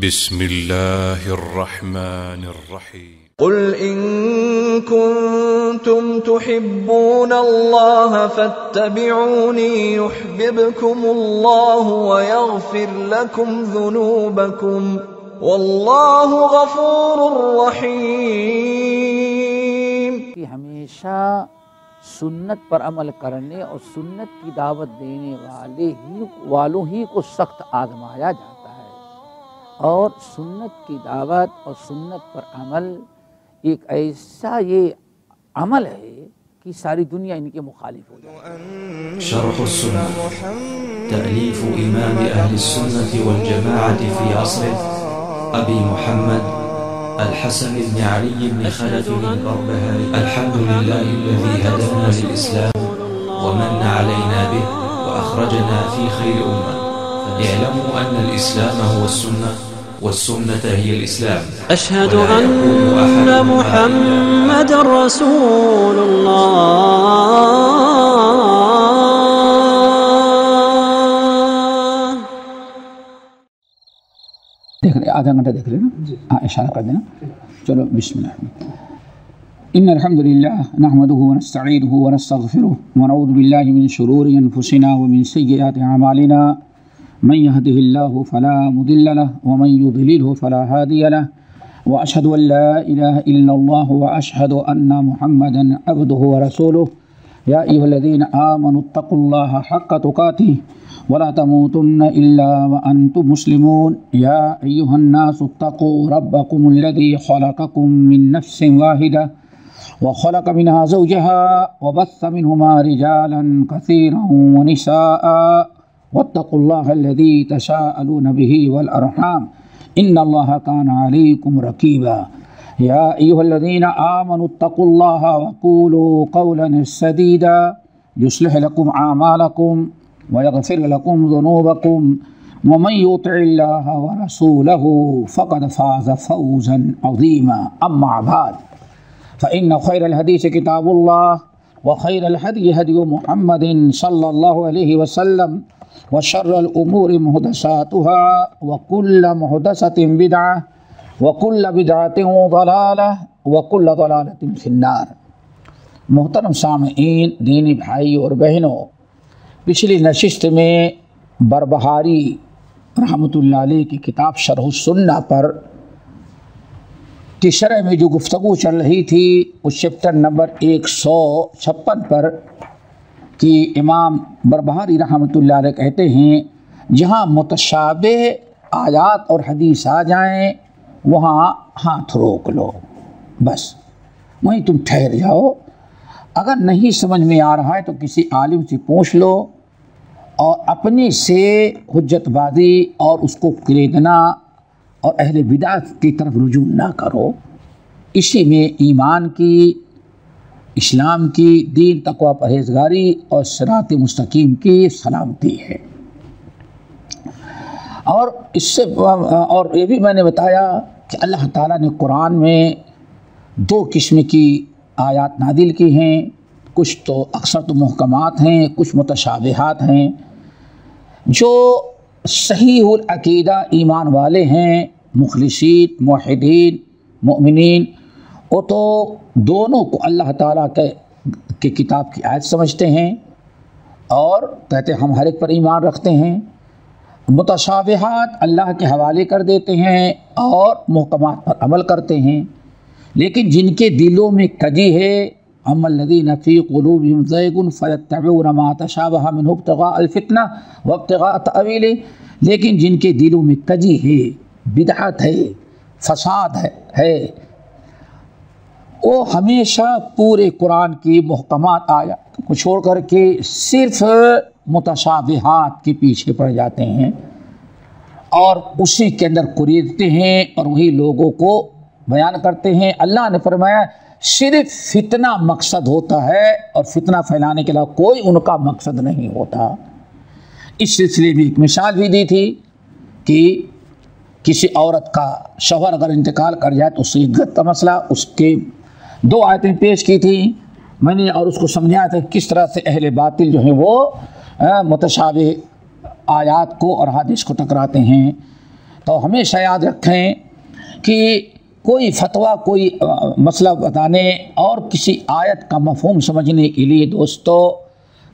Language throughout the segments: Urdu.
بسم الله الرحمن الرحيم قل إن كنتم تحبون الله فاتبعوني يحببكم الله ويغفر لكم ذنوبكم والله غفور رحيم. ہمیشہ سنت پر عمل کرنے اور سنت کی دعوت دینے والوں ہی کو سخت آزمایا جاتا ہے، اور سنت کی دعوت اور سنت پر عمل ایک ایسا یہ عمل ہے کہ ساری دنیا ان کے مخالف ہو جائے. شرح السنة تأليف إمام أهل السنة والجماعة في عصره أبي محمد الحسن بن علي بن خلف البربهاري. الحمد لله الذي هدانا للإسلام ومن علينا به وأخرجنا في خير أمة. اعلموا أن الإسلام هو السنة والسنة هي الإسلام. أشهد أن محمد رسول الله. دیکھ رہے آدھا گھنٹہ دیکھ رہے نا، ہاں اشارہ کر دینا. چلو بسم اللہ. ان الحمد لله نحمده ونستعينه ونستغفره ونعوذ بالله من شرور انفسنا ومن سيئات اعمالنا. من يهده الله فلا مضل له ومن يضلله فلا هادي له، واشهد ان لا اله الا الله واشهد ان محمدا عبده ورسوله. يا ايها الذين امنوا اتقوا الله حق تقاته ولا تموتن الا وانتم مسلمون. يا ايها الناس اتقوا ربكم الذي خلقكم من نفس واحده وخلق منها زوجها وبث منهما رجالا كثيرا ونساء واتقوا الله الذي تساءلون به والأرحام إن الله كان عليكم رقيبا. يا أيها الذين آمنوا اتقوا الله وقولوا قولا سديدا يصلح لكم أعمالكم ويغفر لكم ذنوبكم ومن يطع الله ورسوله فقد فاز فوزا عظيما. أما بعد فإن خير الحديث كتاب الله وخير الهدي هدي محمد صلى الله عليه وسلم وشر الأمور محدثاتها وكل محدثة بدعة وكل بدعة ضلالة وكل ضلالة في النار. محترم سامعین، دینی بھائی اور بہنوں، پچھلی نشست میں بربہاری رحمۃ اللہ علیہ کی کتاب شرح السنہ پر کی شرح میں جو گفتگو چل رہی تھی اس چیپٹر نمبر 156 پر کہ امام بربہاری رحمۃ اللہ علیہ کہتے ہیں جہاں متشابہ آیات اور حدیث آ جائیں وہاں ہاتھ روک لو، بس وہیں تم ٹھہر جاؤ. اگر نہیں سمجھ میں آ رہا ہے تو کسی عالم سے پوچھ لو اور اپنے سے حجت بازی اور اس کو کریدنا اور اہل بدعت کی طرف رجوع نہ کرو. اسی میں ایمان کی، اسلام کی، دین، تقوی، پرہیزگاری اور صراط مستقیم کی سلامتی ہے. اور اس سے اور یہ بھی میں نے بتایا کہ اللہ تعالیٰ نے قرآن میں 2 قسم کی آیات نازل کی ہیں. کچھ تو اکثر تو محکمات ہیں، کچھ متشابہات ہیں. جو صحیح العقیدہ ایمان والے ہیں، مخلصین، موحدین، مؤمنین، وہ تو دونوں کو اللہ تعالیٰ کے کتاب کی آیت سمجھتے ہیں اور کہتے ہیں ہم ہر ایک پر ایمان رکھتے ہیں. متشابہات اللہ کے حوالے کر دیتے ہیں اور محکمات پر عمل کرتے ہیں. لیکن جن کے دلوں میں کجی ہے، اما الذین فی قلوبہم زیغ فیتبعون ما تشابہ منہ ابتغاء الفتنہ وابتغاء تأویلہ، لیکن جن کے دلوں میں کجی ہے، بدعت ہے، فساد ہے، وہ ہمیشہ پورے قرآن کی محکمات آیات کو چھوڑ کر کے صرف متشابہات کے پیچھے پڑ جاتے ہیں اور اسی کے اندر قریدتے ہیں اور وہی لوگوں کو بیان کرتے ہیں. اللہ نے فرمایا صرف فتنہ مقصد ہوتا ہے اور فتنہ پھیلانے کے علاوہ کوئی ان کا مقصد نہیں ہوتا. اس سلسلے میں ایک مثال بھی دی تھی کہ کسی عورت کا شوہر اگر انتقال کر جائے تو اس سے عدت کا مسئلہ، اس کے 2 آیتیں پیش کی تھی میں نے اور اس کو سمجھایا تھا کس طرح سے اہل باطل جو ہیں وہ متشابہ آیات کو اور حدیث کو ٹکراتے ہیں. تو ہمیشہ یاد رکھیں کہ کوئی فتویٰ، کوئی مسئلہ بتانے اور کسی آیت کا مفہوم سمجھنے کے لیے دوستو،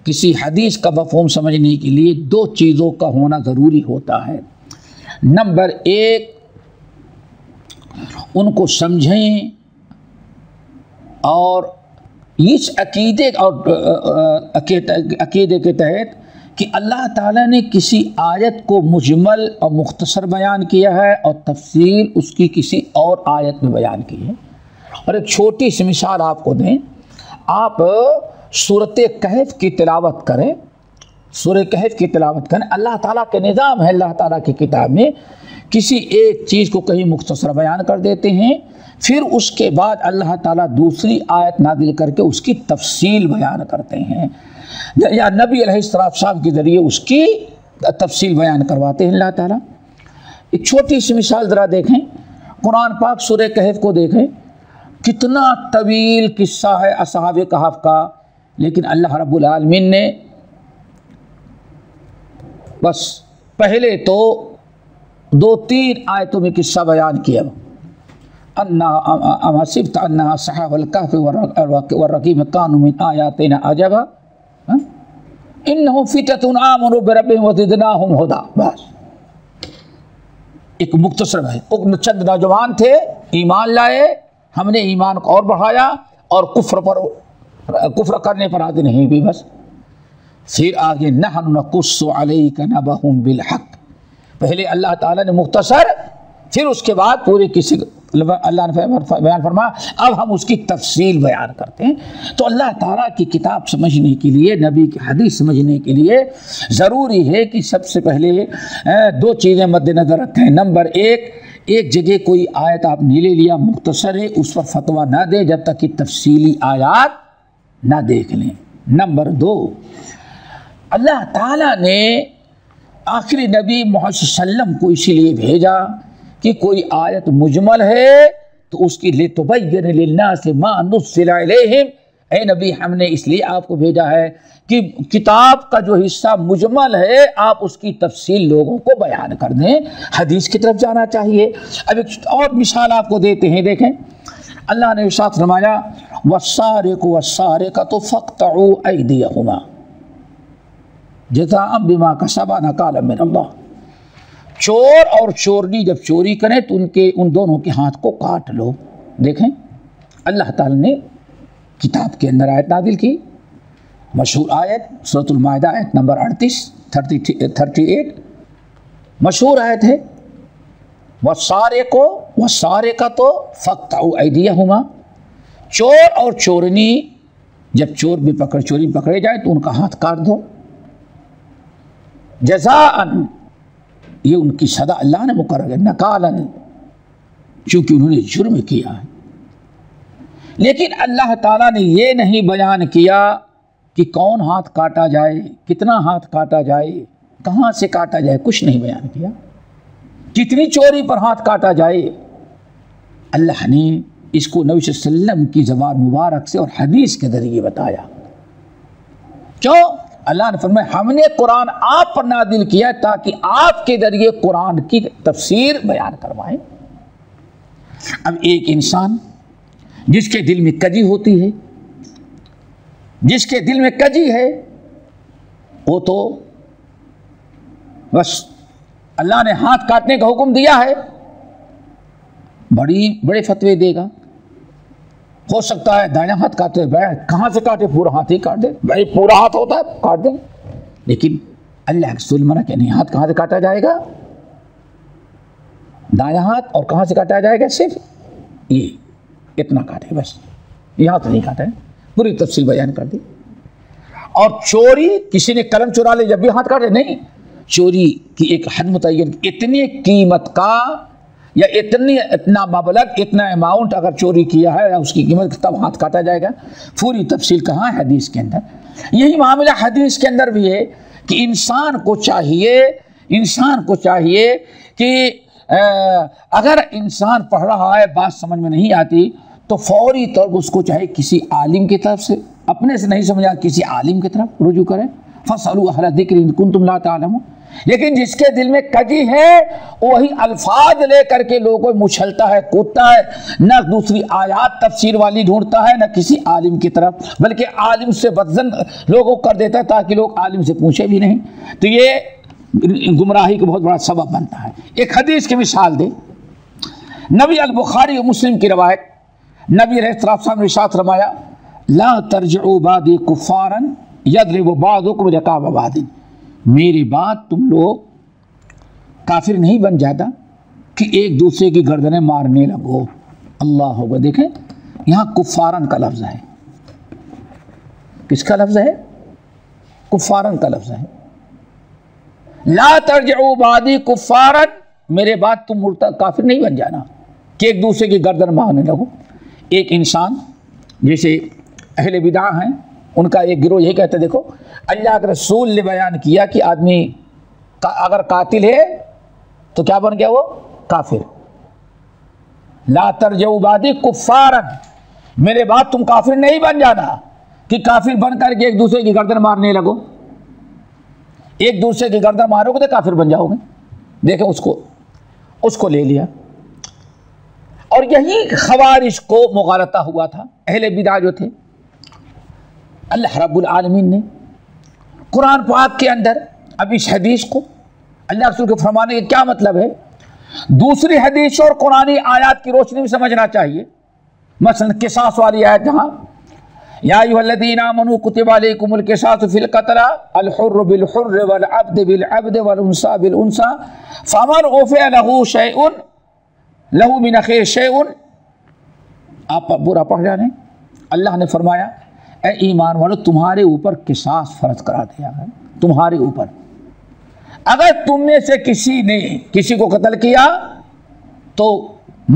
کسی حدیث کا مفہوم سمجھنے کے لیے دو چیزوں کا ہونا ضروری ہوتا ہے۔ نمبر ایک، ان کو سمجھیں اور اس عقیدے کے تحت کہ اللہ تعالیٰ نے کسی آیت کو مجمل اور مختصر بیان کیا ہے اور تفصیل اس کی کسی اور آیت میں بیان کی ہے۔ اور ایک چھوٹی سی مثال آپ کو دیں، آپ سورۃ کہف کی تلاوت کریں، سورہ کہف کی تلاوت کریں، اللہ تعالیٰ کے نظام ہے، اللہ تعالیٰ کی کتاب میں کسی ایک چیز کو کہیں مختصر بیان کر دیتے ہیں، پھر اس کے بعد اللہ تعالیٰ دوسری آیت نازل کر کے اس کی تفصیل بیان کرتے ہیں، یا نبی علیہ السلام کے ذریعے اس کی تفصیل بیان کرواتے ہیں اللہ تعالیٰ۔ ایک چھوٹی سی مثال ذرا دیکھیں، قرآن پاک سورہ کہف کو دیکھیں، کتنا طویل قصہ ہے اصحاب کہف کا، لیکن اللہ رب العالمین نے بس پہلے تو 2-3 آیتوں میں قصہ بیان کیا۔ اَمْ حَسِبْتَ أَنَّ أَصْحَابَ الْكَهْفِ وَالرَّقِيمِ كَانُوا مِنْ آيَاتِنَا عَجَبًا إِنَّهُمْ فِتْيَةٌ آمَنُوا بِرَبِّهِمْ وَزِدْنَاهُمْ هُدًى۔ بس ایک مختصر ہے، چند نوجوان تھے، ایمان لائے، ہم نے ایمان کو اور بڑھایا اور کفر کرنے پر آتے نہیں بھی بس۔ پھر آگے نحن نقص علیک نبأہم بالحق، پہلے اللہ تعالیٰ نے مختصر، پھر اس کے بعد پورے کسی اللہ نے بیان فرمایا، اب ہم اس کی تفصیل بیان کرتے ہیں۔ تو اللہ تعالیٰ کی کتاب سمجھنے کے لیے، نبی کی حدیث سمجھنے کے لیے ضروری ہے کہ سب سے پہلے 2 چیزیں مد نظر رکھیں۔ نمبر ایک جگہ کوئی آیت آپ نے لے لیا، مختصر ہے، اس پر فتویٰ نہ دے جب تک کہ تفصیلی آیات نہ دیکھ لیں۔ نمبر 2، اللہ تعالیٰ نے آخری نبی محمد صلی اللہ علیہ وسلم کو اسی لیے بھیجا کہ کوئی آیت مجمل ہے تو اس کی لِتُبَيِّنَ لِلنَّاسِ مَا نُزِّلَ إِلَيْهِمْ، اے نبی ہم نے اس لیے آپ کو بھیجا ہے کہ کتاب کا جو حصہ مجمل ہے آپ اس کی تفصیل لوگوں کو بیان کر دیں، حدیث کی طرف جانا چاہیے۔ اب ایک اور مثال آپ کو دیتے ہیں، دیکھیں اللہ نے ارشاد فرمایا وَالسَّارِقُ وَالسَّارِقَةُ فَاقْطَعُوا أَيْدِيَهُمَا جزاء بما کسبا نکالا من اللہ، چور اور چورنی جب چوری کریں تو ان دونوں کے ہاتھ کو کاٹ لو۔ دیکھیں اللہ تعالی نے کتاب کے اندر آیت نازل کی، مشہور آیت سورۃ المائدہ آیت نمبر 38 مشہور آیت ہے، وَالسَّارِقُ فَاقْطَعُوا أَيْدِيَهُمَا، چور اور چورنی جب چوری پکڑے جائے تو ان کا ہاتھ کاٹ دو، جزاءً یہ ان کی سزا اللہ نے مقرر ہے، نکالاً چونکہ انہوں نے جرم کیا ہے۔ لیکن اللہ تعالیٰ نے یہ نہیں بیان کیا کہ کون ہاتھ کاٹا جائے، کتنا ہاتھ کاٹا جائے، کہاں سے کاٹا جائے، کچھ نہیں بیان کیا، کتنی چوری پر ہاتھ کاٹا جائے۔ اللہ نے اس کو نبی صلی اللہ علیہ وسلم کی زبان مبارک سے اور حدیث کے ذریعے بتایا۔ کیوں؟ اللہ نے فرمایا ہم نے قرآن آپ پر نازل کیا تاکہ آپ کے ذریعے قرآن کی تفسیر بیان کروائیں۔ اب ایک انسان جس کے دل میں کجی ہوتی ہے، جس کے دل میں کجی ہے، وہ تو بس اللہ نے ہاتھ کاٹنے کا حکم دیا ہے، بڑے فتوے دے گا۔ ہو سکتا ہے دائیں ہاتھ کاٹے، کہاں سے کاٹے، پورا ہاتھ ہی کاٹ دے، بھائی پورا ہاتھ ہوتا ہے کاٹ دیں، لیکن اللہ کے رسول منع کہ نہیں، ہاتھ کہاں سے کاٹا جائے گا، دائیں ہاتھ، اور کہاں سے کاٹا جائے گا، صرف یہ اتنا کاٹے، بس یہاں تو نہیں کاٹا ہے، پوری تفصیل بیان کر دی۔ اور چوری، کسی نے قلم چرا لے جب بھی ہاتھ کاٹے، نہیں، چوری کی ایک حد متعین، اتنی قیمت کا یا اتنا مبلغ، اتنا اماؤنٹ اگر چوری کیا ہے اس کی قیمت تب ہاتھ کاٹا جائے گا۔ پوری تفصیل کہاں ہے حدیث کے اندر۔ یہی معاملہ حدیث کے اندر بھی ہے کہ انسان کو چاہیے کہ اگر انسان پڑھ رہا ہے، بات سمجھ میں نہیں آتی تو فوری طور پر اس کو چاہے کسی عالم کی طرف سے، اپنے سے نہیں سمجھا کسی عالم کی طرف رجوع کرے۔ فَاسْأَلُوا أَهْلَ الذِّكْرِ إِن كُنتُمْ لَا تَعْلَمُونَ، لیکن جس کے دل میں کجی ہے وہی الفاظ لے کر کے لوگوں کو مچھلتا ہے، کودتا ہے، نہ دوسری آیات تفسیر والی ڈھونڈتا ہے، نہ کسی عالم کی طرف، بلکہ عالم سے بدظن لوگوں کر دیتا ہے تاکہ لوگ عالم سے پوچھے بھی نہیں. تو یہ گمراہی کا بہت بڑا سبب بنتا ہے. ایک حدیث کی مثال دے. نبی البخاری و مسلم کی روایت، نبی علیہ السلام نے ارشاد فرمایا لا ترجعوا بعدی کفارا یضرب بعضکم رقاب بعض. میری بات تم لوگ کافر نہیں بن جاتا کہ ایک دوسرے کی گردنیں مارنے لگو. اللہ ہوگا. دیکھیں یہاں کفارن کا لفظ ہے. کس کا لفظ ہے؟ کفارن کا لفظ ہے. لا ترجعوا بعدی کفارا، میرے بات تم کافر نہیں بن جانا کہ ایک دوسرے کی گردن مارنے لگو. ایک انسان جیسے اہل بدع ہیں، ان کا ایک گروہ یہی کہتا ہے دیکھو اللہ کے رسول نے بیان کیا کہ آدمی اگر قاتل ہے تو کیا بن گیا؟ وہ کافر. لا ترجعوا بعدی کفارا، میرے بعد تم کافر نہیں بن جانا کہ کافر بن کر کے ایک دوسرے کی گردن مارنے لگو. ایک دوسرے کی گردن مارو گے تو کافر بن جاؤ گے. دیکھیں اس کو لے لیا. اور یہی خوارج کو مغالطہ ہوا تھا. اہل بدع جو تھے، اللہ رب العالمین نے قرآن پاک کے اندر اب اس حدیث کو اللہ رسول کے فرمانے کا کیا مطلب ہے دوسری حدیث اور قرآنی آیات کی روشنی میں سمجھنا چاہیے. مثلا قصاص والی آیت جہاں یا ایھا الذین آمنوا کتب علیکم القصاص فی القتلى الحر بالحر والعبد بالعبد والانثى بالانثى فمن عفی له شیء له من اخیہ شیء. آپ برا پڑھ جانے. اللہ نے فرمایا اے ایمان والو تمہارے اوپر قصاص فرض کرا دیا ہے. تمہارے اوپر اگر تم میں سے کسی نے کسی کو قتل کیا تو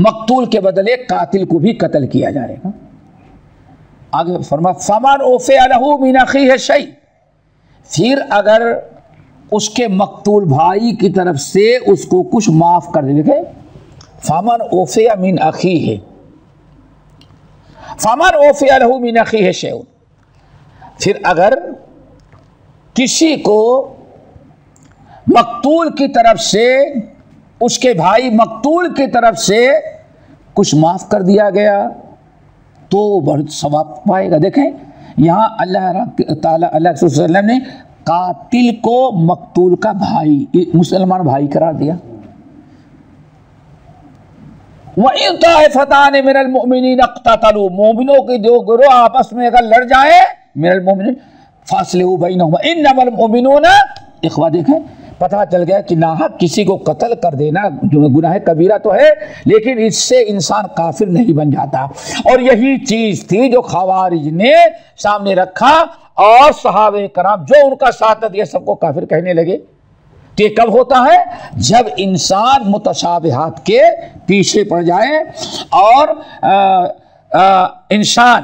مقتول کے بدلے قاتل کو بھی قتل کیا جائے گا. آگے فرمایا فمن عفی له من اخیہ شیء، پھر اگر اس کے مقتول بھائی کی طرف سے اس کو کچھ معاف کر دے. دیکھیں فمن عفی من اخیہ، فمن عفی له من اخیہ شیء، پھر اگر کسی کو مقتول کی طرف سے اس کے بھائی مقتول کی طرف سے کچھ معاف کر دیا گیا تو بہت ثواب پائے گا. دیکھیں یہاں اللہ تعالیٰ اللہ صلی اللہ علیہ وسلم نے قاتل کو مقتول کا بھائی مسلمان بھائی قرار دیا. وَإِن طَائِفَتَانِ مِنَ الْمُؤْمِنِينَ اقْتَتَلُوا، مومنوں کے دو گروہ آپس میں اگر لڑ جائیں من المؤمنین فاصلحوا بینہما انما المؤمنون اخوہ. دیکھیں پتہ چل گیا کہ ناحق کسی کو قتل کر دینا جو گناہ کبیرہ تو ہے لیکن اس سے انسان کافر نہیں بن جاتا. اور یہی چیز تھی جو خوارج نے سامنے رکھا اور صحابہ کرام جو ان کا ساتھ دیا سب کو کافر کہنے لگے. تو یہ کب ہوتا ہے؟ جب انسان متشابہات کے پیچھے پڑ جائے اور انسان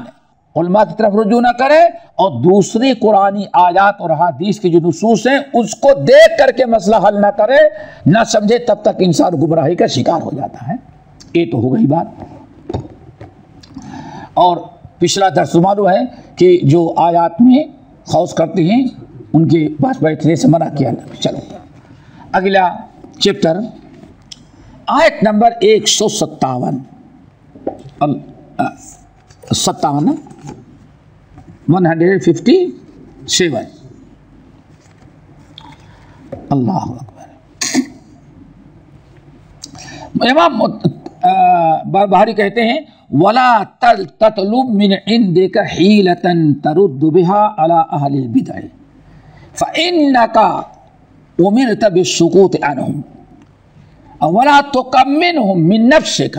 علماء کی طرف رجوع نہ کرے اور دوسری قرآنی آیات اور حدیث کی جو نصوص ہیں اس کو دیکھ کر کے مسئلہ حل نہ کرے، نہ سمجھے، تب تک انسان گمراہی کا شکار ہو جاتا ہے. یہ تو ہو گئی بات. اور پچھلا درس معلوم ہے کہ جو آیات میں خوض کرتے ہیں ان کے پاس بیٹھنے سے منع کیا. چلو اگلا چیپٹر آیت نمبر 157 157 اللہ اکبر. امام باربہاری کہتے ہیں وَلَا تَطْلُبْ مِنْ عِنْدِكَ حِيلَةً تَرُدُّ بِهَا عَلَىٰ أَهْلِ الْبِدْعِ فَإِنَّكَ أُمِرْتَ بِالسُّكُوتِ عَنْهُمْ وَلَا تُقَمِّنْهُمْ مِنْ نَفْسِكَ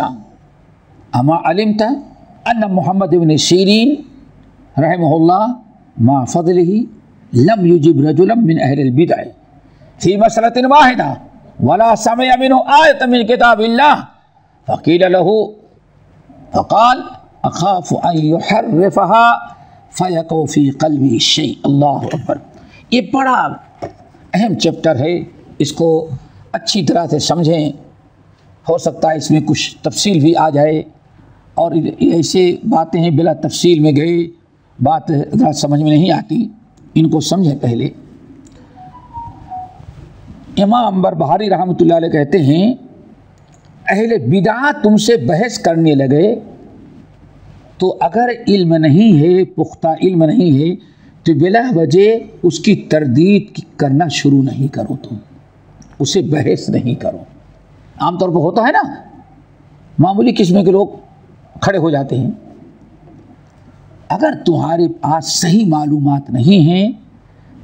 أَمَا عَلِمْتَ أَنَّ محمد بن سیرین رحمہ اللہ مع فضله لم يجب رجلا من أهل البدع في مسألة واحدة ولا سمع منه آية من كتاب الله فقيل له فقال أخاف أن يحرفها فيقع في قلبه الشيء. اللہ اکبر. یہ بڑا اہم چیپٹر ہے، اس کو اچھی طرح سے سمجھیں. ہو سکتا ہے اس میں کچھ تفصیل بھی آ جائے اور ایسے باتیں ہیں بلا تفصیل میں گئے بات سمجھ میں نہیں آتی، ان کو سمجھیں پہلے. امام بربہاری رحمۃ اللہ علیہ کہتے ہیں اہل بدعت تم سے بحث کرنے لگے تو اگر علم نہیں ہے، پختہ علم نہیں ہے، تو بلا وجہ اس کی تردید کرنا شروع نہیں کرو، تم اسے بحث نہیں کرو۔ عام طور پر ہوتا ہے نا، معمولی قسم کے لوگ کھڑے ہو جاتے ہیں۔ اگر تمہارے پاس صحیح معلومات نہیں ہیں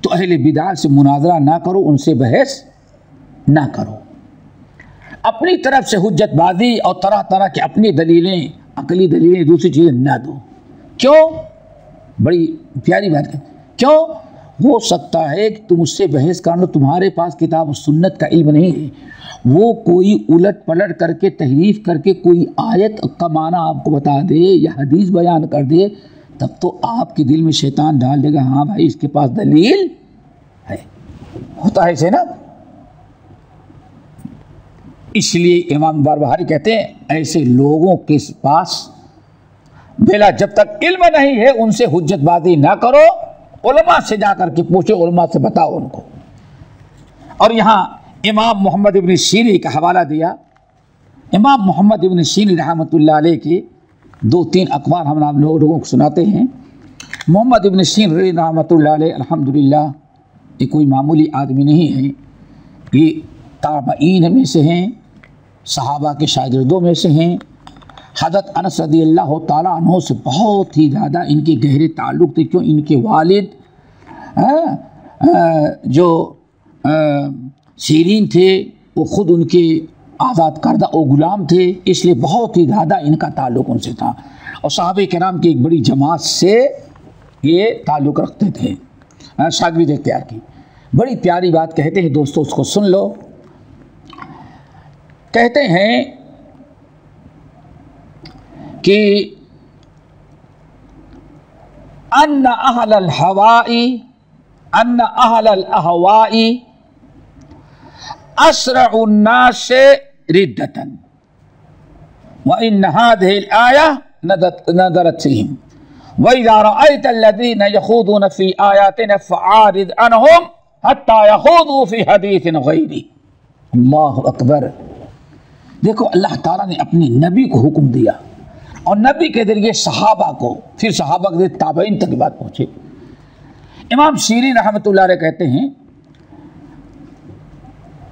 تو اہل بدعت سے مناظرہ نہ کرو، ان سے بحث نہ کرو، اپنی طرف سے حجت بازی اور طرح طرح کی اپنی دلیلیں، عقلی دلیلیں، دوسری چیزیں نہ دو۔ کیوں؟ بڑی پیاری بات ہے۔ کیوں؟ ہو سکتا ہے کہ تم اس سے بحث کر لو، تمہارے پاس کتاب و سنت کا علم نہیں ہے، وہ کوئی الٹ پلٹ کر کے تحریف کر کے کوئی آیت کا معنی آپ کو بتا دے یا حدیث بیان کر دے، تب تو آپ کے دل میں شیطان ڈال دے گا ہاں بھائی اس کے پاس دلیل ہے۔ ہوتا ہے اسے نا۔ اس لیے امام بربہاری کہتے ہیں ایسے لوگوں کے پاس بلا جب تک علم نہیں ہے ان سے حجت بازی نہ کرو، علماء سے جا کر کے پوچھو، علماء سے بتاؤ ان کو۔ اور یہاں امام محمد ابن سیری کا حوالہ دیا۔ امام محمد ابن سیری رحمۃ اللہ علیہ کے 2-3 اقوال ہم آپ لوگوں کو سناتے ہیں۔ محمد ابن سیری رحمۃ اللہ علیہ الحمدللہ یہ کوئی معمولی آدمی نہیں ہے، یہ تابعین میں سے ہیں، صحابہ کے شاگردوں میں سے ہیں۔ حضرت انس رضی اللہ تعالیٰ عنہ سے بہت ہی زیادہ ان کے گہرے تعلق تھے، کیوں ان کے والد جو سیرین تھے وہ خود ان کے آزاد کردہ وہ غلام تھے، اس لیے بہت ہی زیادہ ان کا تعلق ان سے تھا، اور صحابہ کرام کی ایک بڑی جماعت سے یہ تعلق رکھتے تھے، شاگرد اختیار کی۔ بڑی پیاری بات کہتے ہیں دوستو، اس کو سن لو۔ کہتے ہیں کہ ان اہل الاہواء اسرع الناس ردة وان هذه الآية نزلت فيهم واذا رأيت الذين يخوضون في آياتنا فأعرض عنهم حتى يخوضوا في حديث غيره۔ اللہ اکبر۔ دیکھو اللہ تعالیٰ نے اپنے نبی کو حکم دیا اور نبی کے ذریعے صحابہ کو، پھر صحابہ کے ذریعے تابعین تک بات پہنچے۔ امام سیرین رحمۃ اللہ علیہ کہتے ہیں،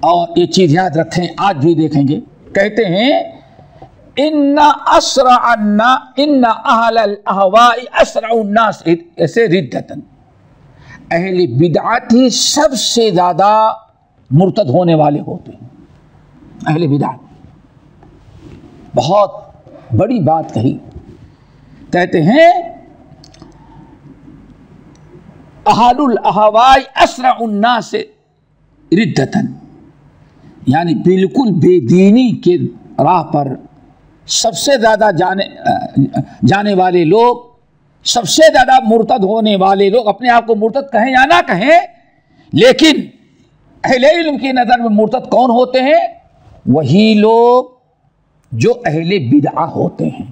اور یہ چیز یاد رکھیں آج بھی دیکھیں گے، کہتے ہیں ان اہل الاہواء اسرع الناس ردة، اہل بدعت ہی سب سے زیادہ مرتد ہونے والے ہوتے ہیں۔ اہل بدعت بہت بڑی بات کہی، کہتے ہیں اہل الاہواء اسرع الناس ردة، یعنی بالکل بے دینی کے راہ پر سب سے زیادہ جانے والے لوگ، سب سے زیادہ مرتد ہونے والے لوگ، اپنے آپ کو مرتد کہیں یا نہ کہیں، لیکن اہل علم کی نظر میں مرتد کون ہوتے ہیں؟ وہی لوگ جو اہل بدعہ ہوتے ہیں،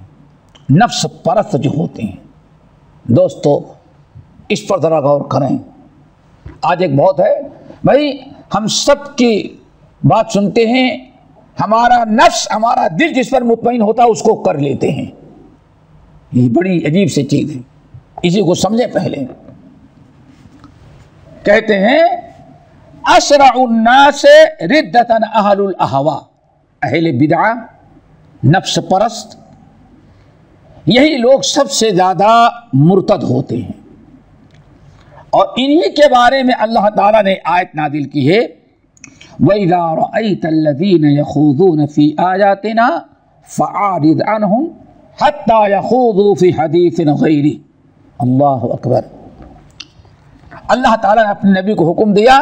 نفس پرست جو ہوتے ہیں۔ دوستو اس پر ذرا غور کریں۔ آج ایک بہت ہے بھائی، ہم سب کی بات سنتے ہیں، ہمارا نفس، ہمارا دل جس پر مطمئن ہوتا ہے اس کو کر لیتے ہیں۔ یہ بڑی عجیب سی چیز ہے، اسی کو سمجھے پہلے۔ کہتے ہیں اسرع الناس ردة اہل الاہواء، اہل بدعہ، نفس پرست، یہی لوگ سب سے زیادہ مرتد ہوتے ہیں، اور انہی کے بارے میں اللہ تعالیٰ نے آیت نازل کی ہے وَإِذَا رَأَيْتَ الَّذِينَ يَخُوضُونَ فِي آيَاتِنَا فَأَعْرِضْ عَنْهُمْ حَتَّى يَخُوضُوا فِي حَدِيثٍ غَيْرِهِ۔ اللہ اکبر۔ اللہ تعالیٰ نے اپنے نبی کو حکم دیا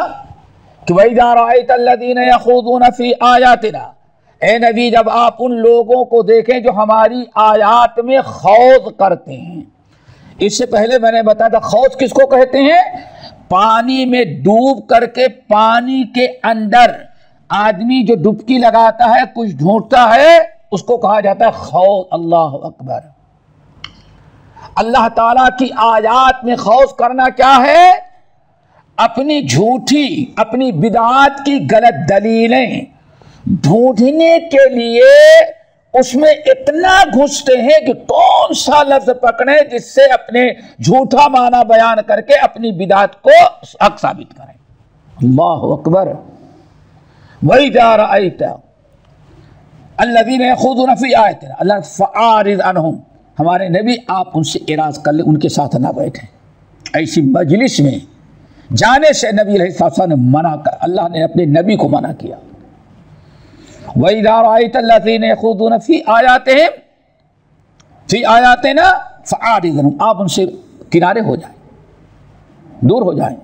کہ وَإِذَا رَأَيْتَ الَّذِينَ يَخُوضُونَ فِي آيَاتِنَا، اے نبی جب آپ ان لوگوں کو دیکھیں جو ہماری آیات میں خوض کرتے ہیں۔ اس سے پہلے میں نے بتایا تھا خوض کس کو کہتے ہیں؟ پانی میں ڈوب کر کے پانی کے اندر آدمی جو ڈبکی لگاتا ہے، کچھ ڈھونڈتا ہے، اس کو کہا جاتا ہے خوض۔ اللہ اکبر۔ اللہ تعالیٰ کی آیات میں خوض کرنا کیا ہے؟ اپنی جھوٹی اپنی بدعات کی غلط دلیلیں ڈھونڈنے کے لیے اس میں اتنا گھستے ہیں کہ کون سا لفظ پکڑیں جس سے اپنے جھوٹا معنی بیان کر کے اپنی بدعت کو حق ثابت کریں. اللہ اکبر. وَإِذَا رَأَيْتَ الَّذِينَ يَخُوضُونَ فِي آيَاتِنَا اللہ فَأَعْرِضْ عَنْهُمْ. ہمارے نبی آپ ان سے اعراض کر لیں، ان کے ساتھ نہ بیٹھیں. ایسی مجلس میں جانے سے نبی علیہ السلام نے منع کر، اللہ نے اپنے نبی کو منع کیا. وَإِذَا رَأَيْتَ الَّذِينَ يَخُوضُونَ فِي آيَاتِنَا فَأَعْرِضْ عَنْهُمْ. آپ ان سے کنارے ہو جائیں، دور ہو جائیں.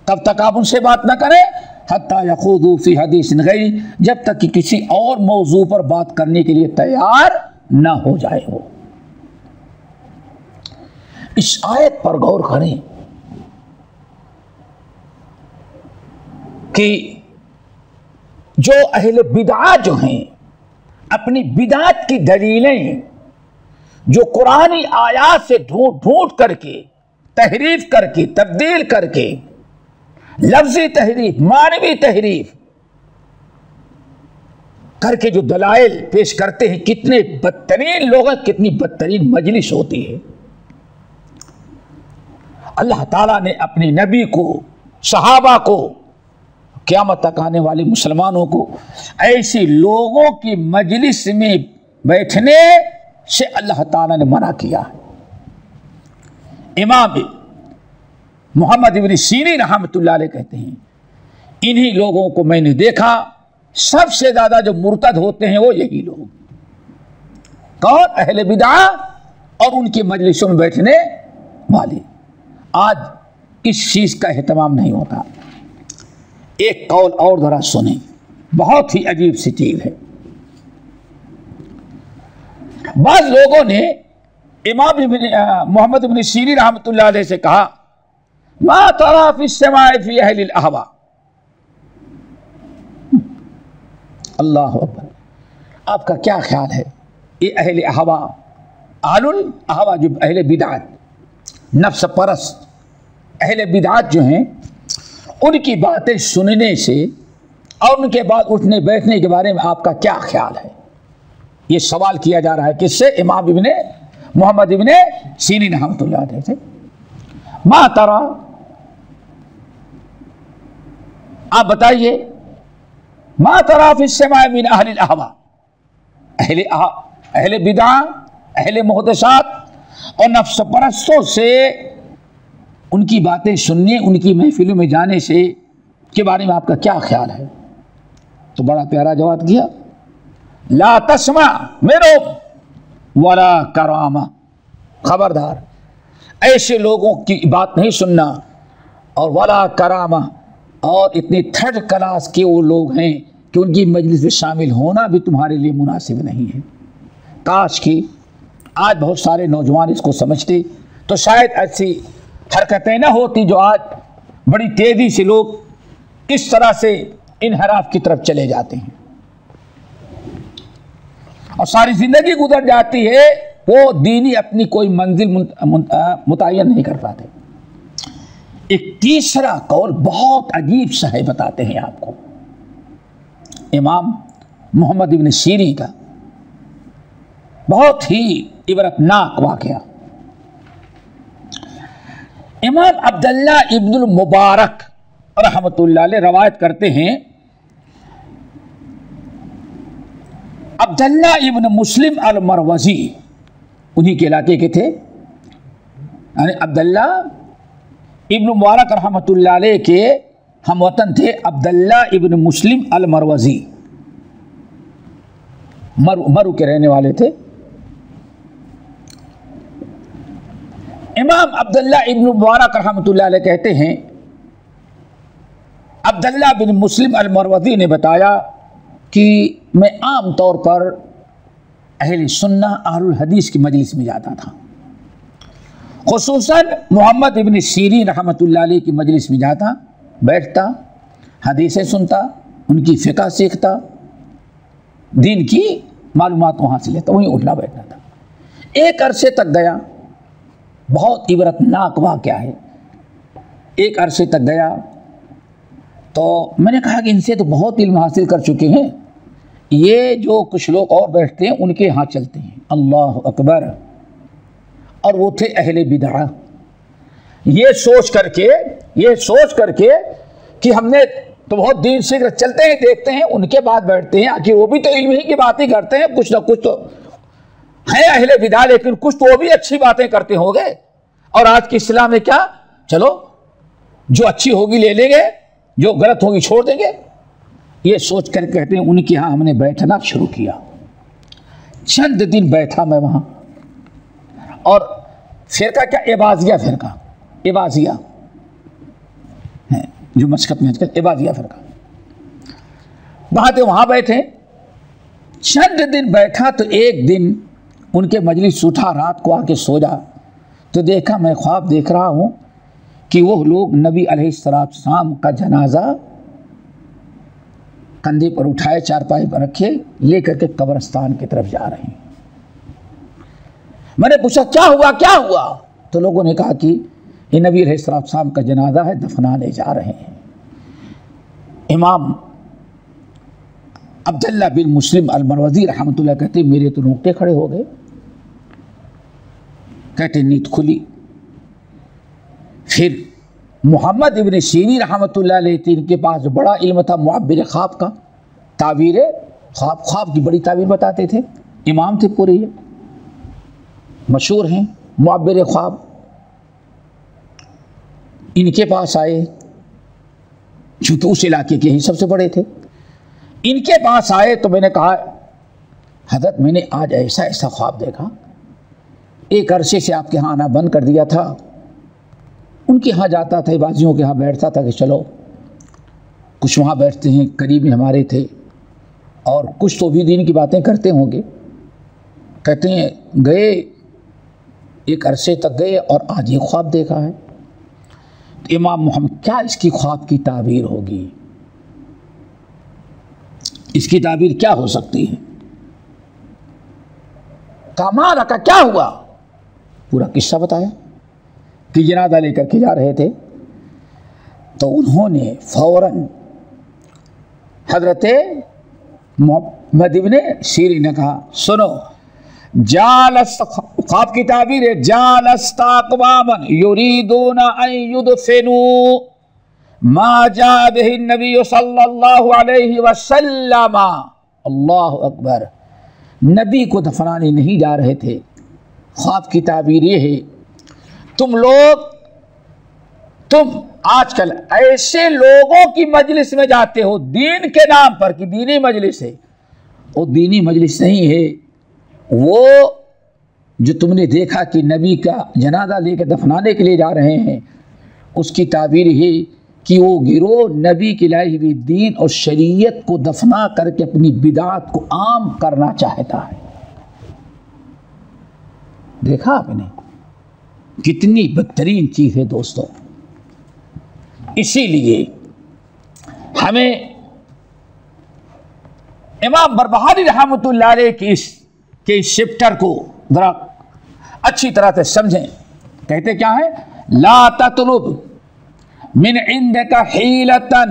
کب تک آپ ان سے بات نہ کریں؟ حَتَّى يَخُوضُوا فِي حَدِيثٍ غَيْرِهِ، جب تک کہ کسی اور موضوع پر بات کرنے کے لیے تیار نہ ہو جائے. وہ اس آیت پر غور کریں کہ جو اہل بدعات جو ہیں اپنی بدعات کی دلیلیں جو قرآنی آیات سے ڈھونڈ کر کے تحریف کر کے تبدیل کر کے لفظی تحریف معنوی تحریف کر کے جو دلائل پیش کرتے ہیں، کتنے بدترین لوگ ہیں، کتنی بدترین مجلس ہوتی ہے. اللہ تعالیٰ نے اپنے نبی کو، صحابہ کو، قیامت تک آنے والے مسلمانوں کو ایسی لوگوں کی مجلس میں بیٹھنے سے اللہ تعالیٰ نے منع کیا. امام محمد ابن سیرین رحمۃ اللہ علیہ کہتے ہیں انہی لوگوں کو میں نے دیکھا، سب سے زیادہ جو مرتد ہوتے ہیں وہ یہی لوگ. کون؟ اہل بدعہ اور ان کی مجلسوں میں بیٹھنے والے. آج اس چیز کا اہتمام نہیں ہوتا. ایک قول اور ذرا سنیں، بہت ہی عجیب سی چیز ہے. بعض لوگوں نے امام محمد ابن سیرین رحمۃ اللہ علیہ سے کہا ما ترى في السماء في اهل الاهواء. اللہ اکبر. آپ کا کیا خیال ہے یہ اہل اہوا، اہل الاہوا جو اہل بدعت نفس پرست اہل بدعت جو ہیں، ان کی باتیں سننے سے اور ان کے بعد اٹھنے بیٹھنے کے بارے میں آپ کا کیا خیال ہے؟ یہ سوال کیا جا رہا ہے کس سے؟ امام ابن محمد ابن سیرین رحمۃ اللہ علیہ سے. ما ترى، آپ بتائیے، ما ترى في السماء من اہل الاہواء، اہل بدعہ اہل محدثات اور نفس پرستوں سے ان کی باتیں سننے، ان کی محفلوں میں جانے سے کے بارے میں آپ کا کیا خیال ہے؟ تو بڑا پیارا جواب دیا، لا تسمع منهم ولا کرامہ. خبردار ایسے لوگوں کی بات نہیں سننا، اور ولا کرامہ، اور اتنے تھرڈ کلاس کے وہ لوگ ہیں کہ ان کی مجلس میں شامل ہونا بھی تمہارے لیے مناسب نہیں ہے. کاش کہ آج بہت سارے نوجوان اس کو سمجھتے تو شاید ایسی حرکتیں نہ ہوتی جو آج بڑی تیزی سے لوگ اس طرح سے انحراف کی طرف چلے جاتے ہیں اور ساری زندگی گزر جاتی ہے، وہ دینی اپنی کوئی منزل متعین نہیں کر پاتے. ایک تیسرا قول بہت عجیب سا ہے، بتاتے ہیں آپ کو. امام محمد ابن سیرین کا بہت ہی عبرتناک واقعہ. امام عبداللہ ابن المبارک رحمۃ اللہ علیہ روایت کرتے ہیں، عبداللہ ابن مسلم المروزی انہی کے علاقے کے تھے، یعنی عبداللہ ابن مبارک رحمۃ اللہ علیہ کے ہم وطن تھے عبداللہ ابن مسلم المروزی، مرو کے رہنے والے تھے. امام عبداللہ ابن مبارک رحمۃ اللہ علیہ کہتے ہیں عبداللہ بن مسلم المروزی نے بتایا کہ میں عام طور پر اہل سنہ اہل الحدیث کی مجلس میں جاتا تھا، خصوصاً محمد ابن سیرین رحمۃ اللہ علیہ کی مجلس میں جاتا، بیٹھتا، حدیثیں سنتا، ان کی فقہ سیکھتا، دین کی معلومات وہاں سے لیتا، وہیں اٹھنا بیٹھنا تھا. ایک عرصے تک گیا. بہت عبرتناک واقعہ ہے. ایک عرصے تک گیا تو میں نے کہا کہ ان سے تو بہت علم حاصل کر چکے ہیں، یہ جو کچھ لوگ اور بیٹھتے ہیں ان کے ہاں چلتے ہیں۔ اللہ اکبر! اور وہ تھے اہل بدعہ۔ یہ سوچ کر کے کہ ہم نے تو بہت دین سے چلتے ہیں، دیکھتے ہیں، ان کے بعد بیٹھتے ہیں، آخر وہ بھی تو علم ہی کی باتیں کرتے ہیں، کچھ نہ کچھ تو ہے اہل بدعہ، لیکن کچھ تو وہ بھی اچھی باتیں کرتے ہوں گے۔ اور آج کی اصطلاح میں کیا، چلو جو اچھی ہوگی لے لیں گے، جو غلط ہوگی چھوڑ دیں گے۔ یہ سوچ کر کہتے ہیں ان کے ہاں ہم نے بیٹھنا شروع کیا۔ چند دن بیٹھا میں وہاں، اور فرقہ کیا، عباضیہ فرقہ، عباضیہ جو مسقط میں عباضیہ فرقہ، وہاں بیٹھے۔ چند دن بیٹھا تو ایک دن ان کے مجلس اٹھا، رات کو آ کے سو جا تو دیکھا میں خواب دیکھ رہا ہوں کہ وہ لوگ نبی علیہ السلام کا جنازہ کندھے پر اٹھائے، چارپائی پر رکھے، لے کر کے قبرستان کی طرف جا رہے ہیں۔ میں نے پوچھا کیا ہوا؟ تو لوگوں نے کہا کہ یہ نبی علیہ السلام کا جنازہ ہے، دفنانے جا رہے ہیں۔ امام عبداللہ بن مسلم المروزی رحمۃ اللہ کہتے میرے تو رونگٹے کھڑے ہو گئے، کہتے نیند کھلی۔ پھر محمد ابن سیرین رحمۃ اللہ علیہ تھے، ان کے پاس بڑا علم تھا معبر خواب کا، تعبیر خواب کی بڑی تعبیر بتاتے تھے، امام تھے پورے، یہ مشہور ہیں معبر خواب۔ ان کے پاس آئے، چونکہ اس علاقے کے ہی سب سے بڑے تھے، ان کے پاس آئے تو میں نے کہا حضرت میں نے آج ایسا خواب دیکھا، ایک عرصے سے آپ کے ہاں آنا بند کر دیا تھا، ان کے ہاں جاتا تھا، بازیوں کے ہاں بیٹھتا تھا کہ چلو کچھ وہاں بیٹھتے ہیں، قریب میں ہمارے تھے، اور کچھ تو بھی دین کی باتیں کرتے ہوں گے۔ کہتے ہیں گئے، ایک عرصے تک گئے اور آج یہ خواب دیکھا ہے۔ تو امام محمد کیا اس کی خواب کی تعبیر ہوگی، اس کی تعبیر کیا ہو سکتی ہے؟ کمال کا کیا ہوا؟ پورا قصہ بتایا کہ جنازہ لے کر کے جا رہے تھے، تو انہوں نے فوراً حضرت محمد ابن سیرین نے کہا سنو، خواب کی تعبیر ہے، جالست اقواما یریدون ان یدفنوا ما جاء به النبی صلی اللہ علیہ وسلم۔ اللہ اکبر! نبی کو دفنانے نہیں جا رہے تھے۔ خواب کی تعبیر یہ ہے، تم آج کل ایسے لوگوں کی مجلس میں جاتے ہو دین کے نام پر کہ دینی مجلس ہے، وہ دینی مجلس نہیں ہے، وہ جو تم نے دیکھا کہ نبی کا جنازہ لے کے دفنانے کے لیے جا رہے ہیں، اس کی تعبیر ہے کہ وہ گروہ نبی کی لائی ہوئی دین اور شریعت کو دفنا کر کے اپنی بدعات کو عام کرنا چاہتا ہے۔ دیکھا آپ نے کتنی بدترین چیز ہے دوستو۔ اسی لیے ہمیں امام بربہاری رحمۃ اللہ علیہ کے اس چیپٹر کو ذرا اچھی طرح سے سمجھیں۔ کہتے کیا ہے؟ لا تطلب من عندك حیلتا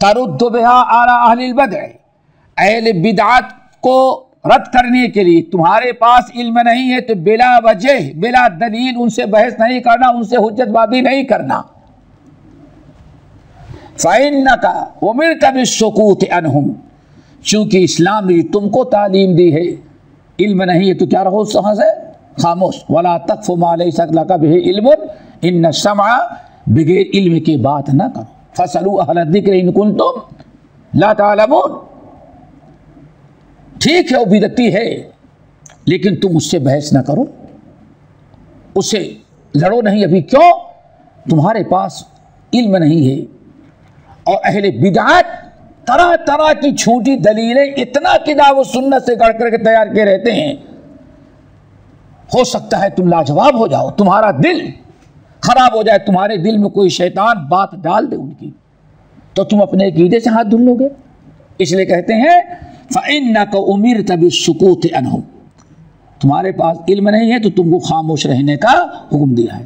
ترد بها على اہل البدع، اہل بدعات کو رد کرنے کے لیے تمہارے پاس علم نہیں ہے تو بلا وجہ بلا دلیل ان سے بحث نہیں کرنا، ان سے حجت بازی نہیں کرنا۔ فإنك أمرت بالسكوت عنهم، چونکہ اسلام نے تم کو تعلیم دی ہے، علم نہیں ہے تو کیا رہو وہاں سے خاموش۔ ولا تقف ما ليس لك به علم ان السمع، بغیر علم کی بات نہ کرو۔ فاسألوا اہل الذکر ان کنتم لا تعلمون۔ ٹھیک ہے وہ بدعتی ہے، لیکن تم اس سے بحث نہ کرو، اس سے لڑو نہیں۔ ابھی کیوں؟ تمہارے پاس علم نہیں ہے۔ اور اہل بدعات طرح طرح کی چھوٹی دلیلیں اتنا کتاب و سنت سے گڑھ کر کے تیار کے رہتے ہیں، ہو سکتا ہے تم لاجواب ہو جاؤ، تمہارا دل خراب ہو جائے، تمہارے دل میں کوئی شیطان بات ڈال دے ان کی، تو تم اپنے عقیدے سے ہاتھ دھل لو گے۔ اس لیے کہتے ہیں فَإِنَّكَ أُمِرْتَ بِالسُّكُوتِ عَنْهُمْ، تمہارے پاس علم نہیں ہے تو تم کو خاموش رہنے کا حکم دیا ہے۔